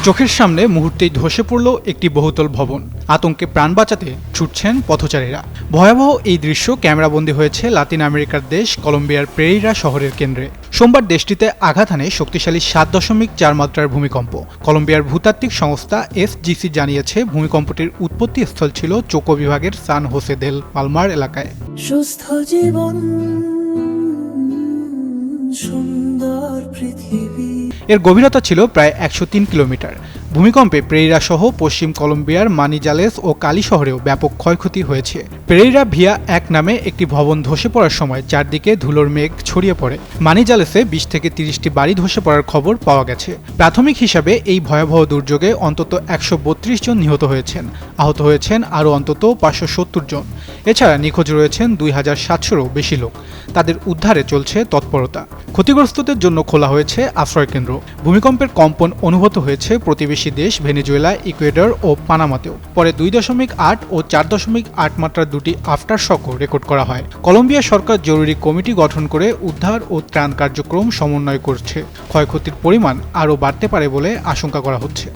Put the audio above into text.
চোখের সামনে মুহূর্তেই ধসে পড়ল একটি বহুতল ভবন। আতঙ্কে প্রাণ বাঁচাতে ছুটছেন পথচারীরা। ভয়াবহ এই দৃশ্য ক্যামেরাবন্দী হয়েছে লাতিন আমেরিকার দেশ কলম্বিয়ার পেরেইরা শহরের কেন্দ্রে। সোমবার দেশটিতে আঘাত হানে শক্তিশালী 7.4 মাত্রার ভূমিকম্প। কলম্বিয়ার ভূতাত্ত্বিক সংস্থা এসজিসি জানিয়েছে, ভূমিকম্পটির উৎপত্তি স্থল ছিল চোকো বিভাগের সান হোসে দেল পালমার এলাকায়। সুস্থ জীবন, সুন্দর পৃথিবী। এর গভীরতা ছিল প্রায় 103 কিলোমিটার। ভূমিকম্পে পেরেইরা সহ পশ্চিম কলম্বিয়ার মানিজালেস ও কালি শহরেও ব্যাপক ক্ষয়ক্ষতি হয়েছে। পেরেইরা ভিয়া 1 নামে একটি ভবন ধসে পড়ার সময় চারদিকে ধুলোর মেঘ ছড়িয়ে পড়ে। মানিজালেসে 20 থেকে 30টি বাড়ি ধসে পড়ার খবর পাওয়া গেছে। প্রাথমিক হিসাবে এই ভয়াবহ দুর্যোগে অন্তত 132 জন নিহত হয়েছেন। আহত হয়েছেন আরও অন্তত 570 জন। এছাড়া নিখোঁজ রয়েছেন 2700-রও বেশি লোক। তাদের উদ্ধারে চলছে তৎপরতা। ক্ষতিগ্রস্তদের জন্য খোলা হয়েছে আশ্রয়কেন্দ্র। ভূমিকম্পের কম্পন অনুভূত হয়েছে প্রতিবেশী দেশ ভেনেজুয়েলা, ইকুয়েডর ও পানামাতেও। পরে 2.8 ও 4.8 মাত্রার দুটি আফটার শকও রেকর্ড করা হয়। কলম্বিয়া সরকার জরুরি কমিটি গঠন করে উদ্ধার ও ত্রাণ কার্যক্রম সমন্বয় করছে। ক্ষয়ক্ষতির পরিমাণ আরও বাড়তে পারে বলে আশঙ্কা করা হচ্ছে।